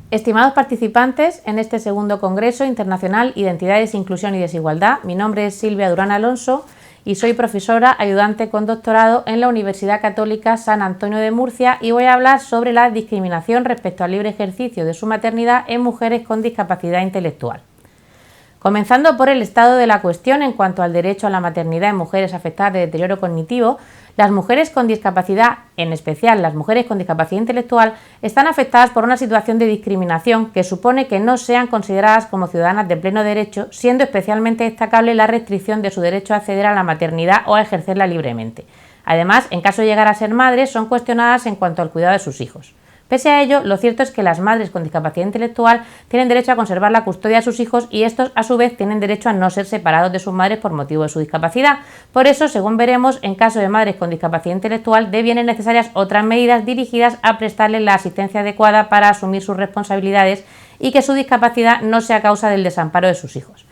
Estimados participantes en este segundo Congreso Internacional Identidades, Inclusión y Desigualdad, mi nombre es Silvia Durán Alonso y soy profesora ayudante con doctorado en la Universidad Católica San Antonio de Murcia y voy a hablar sobre la discriminación respecto al libre ejercicio de su maternidad en mujeres con discapacidad intelectual. Comenzando por el estado de la cuestión en cuanto al derecho a la maternidad en mujeres afectadas de deterioro cognitivo, las mujeres con discapacidad, en especial las mujeres con discapacidad intelectual, están afectadas por una situación de discriminación que supone que no sean consideradas como ciudadanas de pleno derecho, siendo especialmente destacable la restricción de su derecho a acceder a la maternidad o a ejercerla libremente. Además, en caso de llegar a ser madres, son cuestionadas en cuanto al cuidado de sus hijos. Pese a ello, lo cierto es que las madres con discapacidad intelectual tienen derecho a conservar la custodia de sus hijos y estos, a su vez, tienen derecho a no ser separados de sus madres por motivo de su discapacidad. Por eso, según veremos, en caso de madres con discapacidad intelectual, devienen necesarias otras medidas dirigidas a prestarles la asistencia adecuada para asumir sus responsabilidades y que su discapacidad no sea causa del desamparo de sus hijos.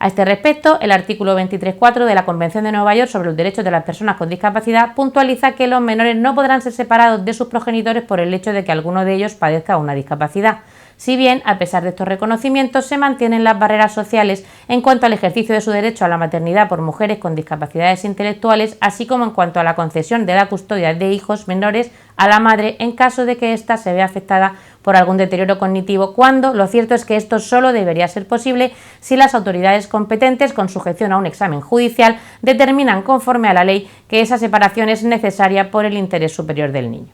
A este respecto, el artículo 23.4 de la Convención de Nueva York sobre los derechos de las personas con discapacidad puntualiza que los menores no podrán ser separados de sus progenitores por el hecho de que alguno de ellos padezca una discapacidad. Si bien, a pesar de estos reconocimientos, se mantienen las barreras sociales en cuanto al ejercicio de su derecho a la maternidad por mujeres con discapacidades intelectuales, así como en cuanto a la concesión de la custodia de hijos menores a la madre en caso de que ésta se vea afectada por algún deterioro cognitivo, cuando lo cierto es que esto solo debería ser posible si las autoridades competentes, con sujeción a un examen judicial, determinan conforme a la ley que esa separación es necesaria por el interés superior del niño.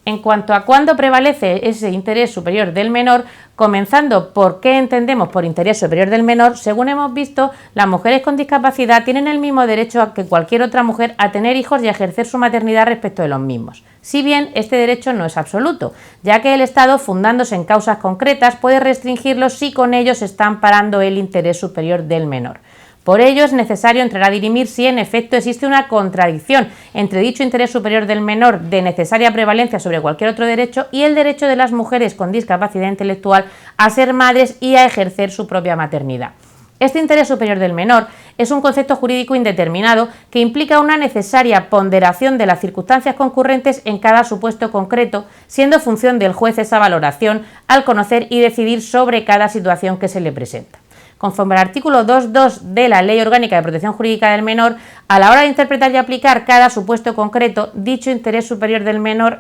En cuanto a cuándo prevalece ese interés superior del menor, comenzando por qué entendemos por interés superior del menor, según hemos visto, las mujeres con discapacidad tienen el mismo derecho que cualquier otra mujer a tener hijos y a ejercer su maternidad respecto de los mismos. Si bien este derecho no es absoluto, ya que el Estado, fundándose en causas concretas, puede restringirlos si con ellos está amparando el interés superior del menor. Por ello es necesario entrar a dirimir si en efecto existe una contradicción entre dicho interés superior del menor de necesaria prevalencia sobre cualquier otro derecho y el derecho de las mujeres con discapacidad intelectual a ser madres y a ejercer su propia maternidad. Este interés superior del menor es un concepto jurídico indeterminado que implica una necesaria ponderación de las circunstancias concurrentes en cada supuesto concreto, siendo función del juez esa valoración al conocer y decidir sobre cada situación que se le presenta. Conforme al artículo 2.2 de la Ley Orgánica de Protección Jurídica del Menor, a la hora de interpretar y aplicar cada supuesto concreto, dicho interés superior del menor,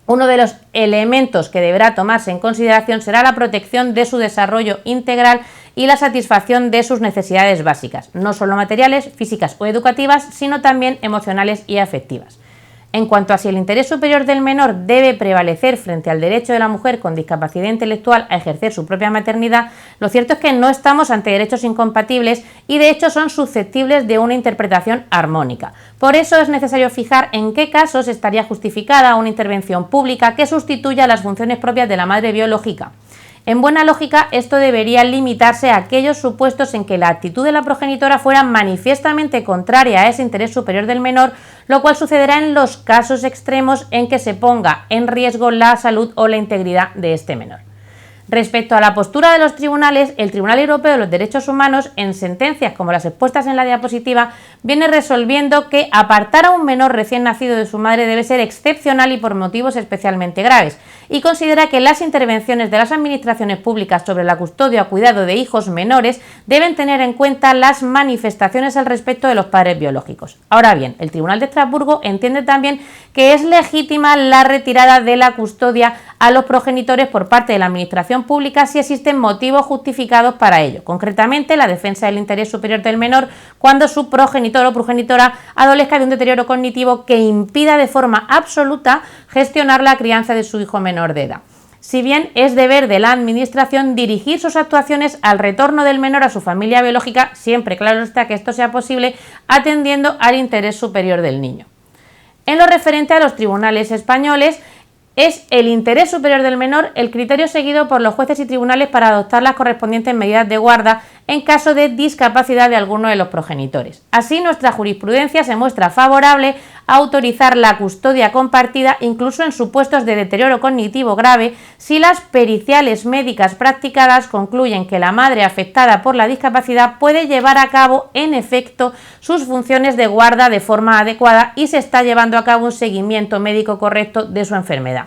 uno de los elementos que deberá tomarse en consideración será la protección de su desarrollo integral y la satisfacción de sus necesidades básicas, no solo materiales, físicas o educativas, sino también emocionales y afectivas. En cuanto a si el interés superior del menor debe prevalecer frente al derecho de la mujer con discapacidad intelectual a ejercer su propia maternidad, lo cierto es que no estamos ante derechos incompatibles y de hecho son susceptibles de una interpretación armónica. Por eso es necesario fijar en qué casos estaría justificada una intervención pública que sustituya las funciones propias de la madre biológica. En buena lógica, esto debería limitarse a aquellos supuestos en que la actitud de la progenitora fuera manifiestamente contraria a ese interés superior del menor, lo cual sucederá en los casos extremos en que se ponga en riesgo la salud o la integridad de este menor. Respecto a la postura de los tribunales, el Tribunal Europeo de los Derechos Humanos, en sentencias como las expuestas en la diapositiva, viene resolviendo que apartar a un menor recién nacido de su madre debe ser excepcional y por motivos especialmente graves, y considera que las intervenciones de las administraciones públicas sobre la custodia o cuidado de hijos menores deben tener en cuenta las manifestaciones al respecto de los padres biológicos. Ahora bien, el Tribunal de Estrasburgo entiende también que es legítima la retirada de la custodia a los progenitores por parte de la administración pública si existen motivos justificados para ello, concretamente la defensa del interés superior del menor cuando su progenitor o progenitora adolezca de un deterioro cognitivo que impida de forma absoluta gestionar la crianza de su hijo menor de edad. Si bien es deber de la administración dirigir sus actuaciones al retorno del menor a su familia biológica, siempre claro está que esto sea posible atendiendo al interés superior del niño. En lo referente a los tribunales españoles, es el interés superior del menor el criterio seguido por los jueces y tribunales para adoptar las correspondientes medidas de guarda en caso de discapacidad de alguno de los progenitores. Así, nuestra jurisprudencia se muestra favorable a autorizar la custodia compartida incluso en supuestos de deterioro cognitivo grave si las periciales médicas practicadas concluyen que la madre afectada por la discapacidad puede llevar a cabo en efecto sus funciones de guarda de forma adecuada y se está llevando a cabo un seguimiento médico correcto de su enfermedad.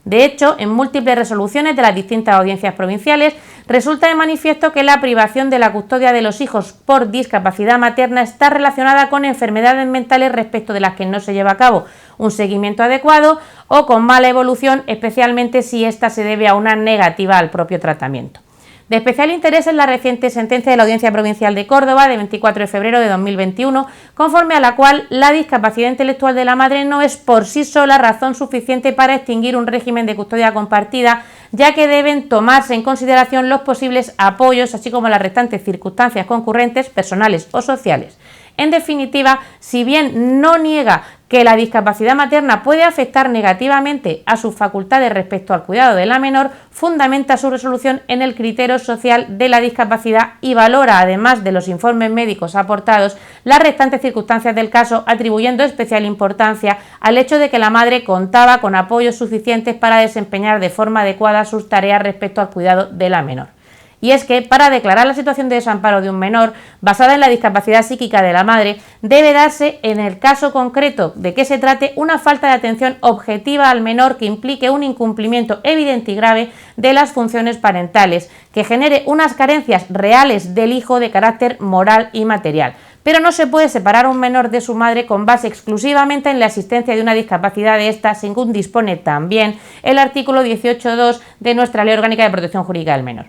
De hecho, en múltiples resoluciones de las distintas audiencias provinciales resulta de manifiesto que la privación de la custodia de los hijos por discapacidad materna está relacionada con enfermedades mentales respecto de las que no se lleva a cabo un seguimiento adecuado o con mala evolución, especialmente si ésta se debe a una negativa al propio tratamiento. De especial interés es la reciente sentencia de la Audiencia Provincial de Córdoba de 24 de febrero de 2021, conforme a la cual la discapacidad intelectual de la madre no es por sí sola razón suficiente para extinguir un régimen de custodia compartida, ya que deben tomarse en consideración los posibles apoyos, así como las restantes circunstancias concurrentes, personales o sociales. En definitiva, si bien no niega que la discapacidad materna puede afectar negativamente a sus facultades respecto al cuidado de la menor, fundamenta su resolución en el criterio social de la discapacidad y valora, además de los informes médicos aportados, las restantes circunstancias del caso, atribuyendo especial importancia al hecho de que la madre contaba con apoyos suficientes para desempeñar de forma adecuada sus tareas respecto al cuidado de la menor. Y es que, para declarar la situación de desamparo de un menor basada en la discapacidad psíquica de la madre, debe darse, en el caso concreto de que se trate, una falta de atención objetiva al menor que implique un incumplimiento evidente y grave de las funciones parentales, que genere unas carencias reales del hijo de carácter moral y material. Pero no se puede separar a un menor de su madre con base exclusivamente en la existencia de una discapacidad de ésta, según dispone también el artículo 18.2 de nuestra Ley Orgánica de Protección Jurídica del Menor.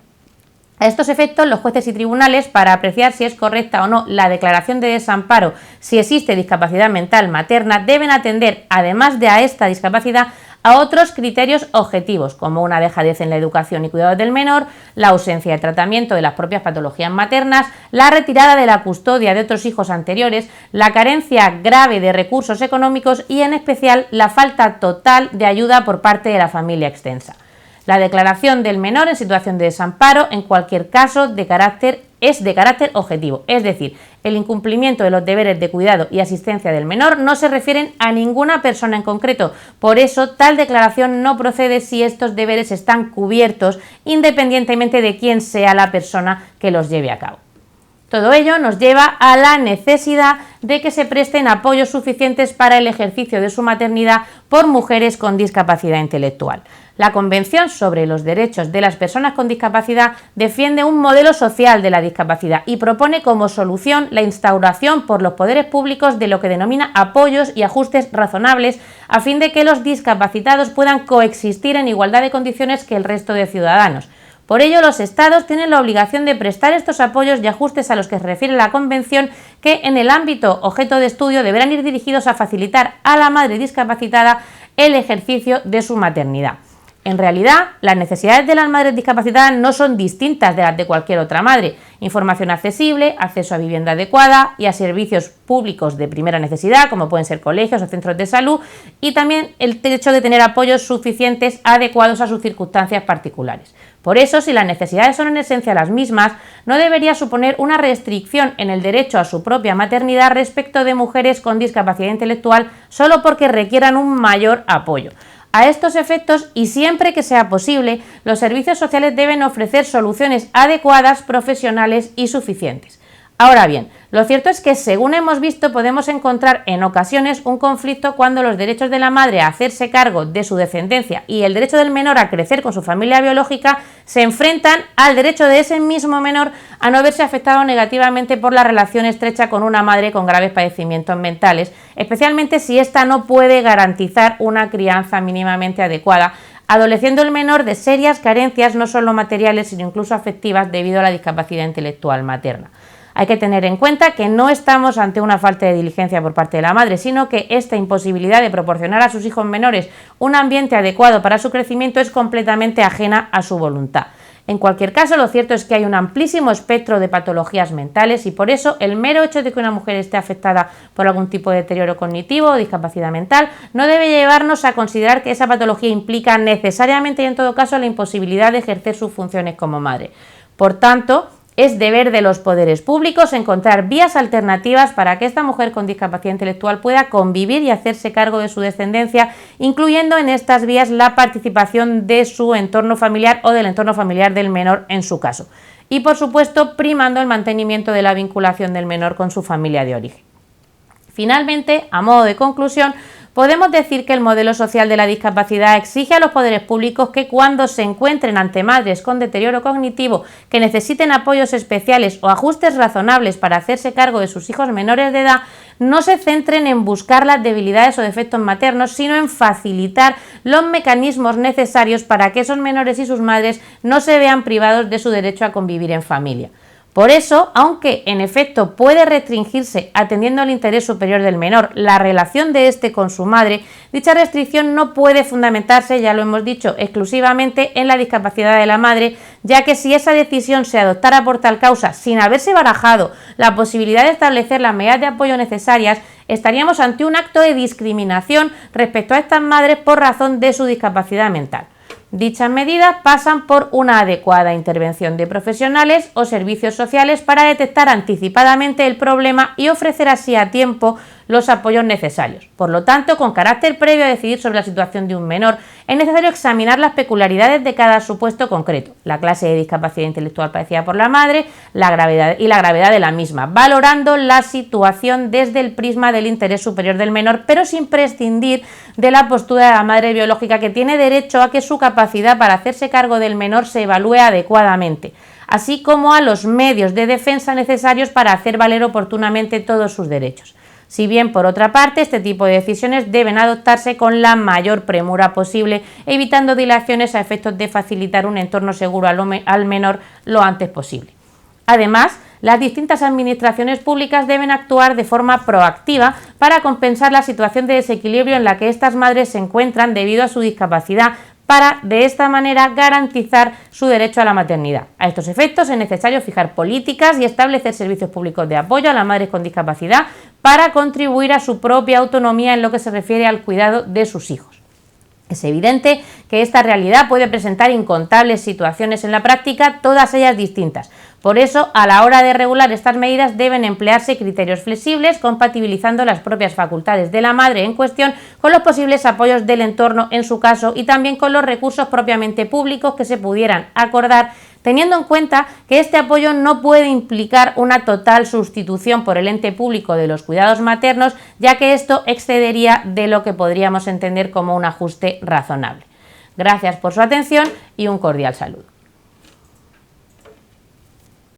A estos efectos, los jueces y tribunales, para apreciar si es correcta o no la declaración de desamparo si existe discapacidad mental materna, deben atender, además de a esta discapacidad, a otros criterios objetivos, como una dejadez en la educación y cuidado del menor, la ausencia de tratamiento de las propias patologías maternas, la retirada de la custodia de otros hijos anteriores, la carencia grave de recursos económicos y, en especial, la falta total de ayuda por parte de la familia extensa. La declaración del menor en situación de desamparo, en cualquier caso, es de carácter objetivo, es decir, el incumplimiento de los deberes de cuidado y asistencia del menor no se refieren a ninguna persona en concreto. Por eso, tal declaración no procede si estos deberes están cubiertos, independientemente de quién sea la persona que los lleve a cabo. Todo ello nos lleva a la necesidad de que se presten apoyos suficientes para el ejercicio de su maternidad por mujeres con discapacidad intelectual. La Convención sobre los Derechos de las Personas con Discapacidad defiende un modelo social de la discapacidad y propone como solución la instauración por los poderes públicos de lo que denomina apoyos y ajustes razonables a fin de que los discapacitados puedan coexistir en igualdad de condiciones que el resto de ciudadanos. Por ello, los Estados tienen la obligación de prestar estos apoyos y ajustes a los que se refiere la Convención, que en el ámbito objeto de estudio deberán ir dirigidos a facilitar a la madre discapacitada el ejercicio de su maternidad. En realidad, las necesidades de las madres discapacitadas no son distintas de las de cualquier otra madre. Información accesible, acceso a vivienda adecuada y a servicios públicos de primera necesidad, como pueden ser colegios o centros de salud, y también el hecho de tener apoyos suficientes adecuados a sus circunstancias particulares. Por eso, si las necesidades son en esencia las mismas, no debería suponer una restricción en el derecho a su propia maternidad respecto de mujeres con discapacidad intelectual solo porque requieran un mayor apoyo. A estos efectos, y siempre que sea posible, los servicios sociales deben ofrecer soluciones adecuadas, profesionales y suficientes. Ahora bien, lo cierto es que, según hemos visto, podemos encontrar en ocasiones un conflicto cuando los derechos de la madre a hacerse cargo de su descendencia y el derecho del menor a crecer con su familia biológica se enfrentan al derecho de ese mismo menor a no verse afectado negativamente por la relación estrecha con una madre con graves padecimientos mentales, especialmente si ésta no puede garantizar una crianza mínimamente adecuada, adoleciendo el menor de serias carencias no solo materiales sino incluso afectivas debido a la discapacidad intelectual materna. Hay que tener en cuenta que no estamos ante una falta de diligencia por parte de la madre, sino que esta imposibilidad de proporcionar a sus hijos menores un ambiente adecuado para su crecimiento es completamente ajena a su voluntad. En cualquier caso, lo cierto es que hay un amplísimo espectro de patologías mentales y por eso el mero hecho de que una mujer esté afectada por algún tipo de deterioro cognitivo o discapacidad mental no debe llevarnos a considerar que esa patología implica necesariamente y en todo caso la imposibilidad de ejercer sus funciones como madre. Por tanto, es deber de los poderes públicos encontrar vías alternativas para que esta mujer con discapacidad intelectual pueda convivir y hacerse cargo de su descendencia, incluyendo en estas vías la participación de su entorno familiar o del entorno familiar del menor en su caso. Y, por supuesto, primando el mantenimiento de la vinculación del menor con su familia de origen. Finalmente, a modo de conclusión, podemos decir que el modelo social de la discapacidad exige a los poderes públicos que cuando se encuentren ante madres con deterioro cognitivo que necesiten apoyos especiales o ajustes razonables para hacerse cargo de sus hijos menores de edad, no se centren en buscar las debilidades o defectos maternos, sino en facilitar los mecanismos necesarios para que esos menores y sus madres no se vean privados de su derecho a convivir en familia. Por eso, aunque en efecto puede restringirse, atendiendo al interés superior del menor, la relación de éste con su madre, dicha restricción no puede fundamentarse, ya lo hemos dicho, exclusivamente en la discapacidad de la madre, ya que si esa decisión se adoptara por tal causa, sin haberse barajado la posibilidad de establecer las medidas de apoyo necesarias, estaríamos ante un acto de discriminación respecto a estas madres por razón de su discapacidad mental. Dichas medidas pasan por una adecuada intervención de profesionales o servicios sociales para detectar anticipadamente el problema y ofrecer así a tiempo los apoyos necesarios. Por lo tanto, con carácter previo a decidir sobre la situación de un menor, es necesario examinar las peculiaridades de cada supuesto concreto, la clase de discapacidad intelectual padecida por la madre, la gravedad de la misma, valorando la situación desde el prisma del interés superior del menor, pero sin prescindir de la postura de la madre biológica, que tiene derecho a que su capacidad para hacerse cargo del menor se evalúe adecuadamente, así como a los medios de defensa necesarios para hacer valer oportunamente todos sus derechos. Si bien, por otra parte, este tipo de decisiones deben adoptarse con la mayor premura posible, evitando dilaciones a efectos de facilitar un entorno seguro al menor lo antes posible. Además, las distintas administraciones públicas deben actuar de forma proactiva para compensar la situación de desequilibrio en la que estas madres se encuentran debido a su discapacidad, para de esta manera garantizar su derecho a la maternidad. A estos efectos es necesario fijar políticas y establecer servicios públicos de apoyo a las madres con discapacidad para contribuir a su propia autonomía en lo que se refiere al cuidado de sus hijos. Es evidente que esta realidad puede presentar incontables situaciones en la práctica, todas ellas distintas. Por eso, a la hora de regular estas medidas deben emplearse criterios flexibles, compatibilizando las propias facultades de la madre en cuestión con los posibles apoyos del entorno en su caso y también con los recursos propiamente públicos que se pudieran acordar, teniendo en cuenta que este apoyo no puede implicar una total sustitución por el ente público de los cuidados maternos, ya que esto excedería de lo que podríamos entender como un ajuste razonable. Gracias por su atención y un cordial saludo.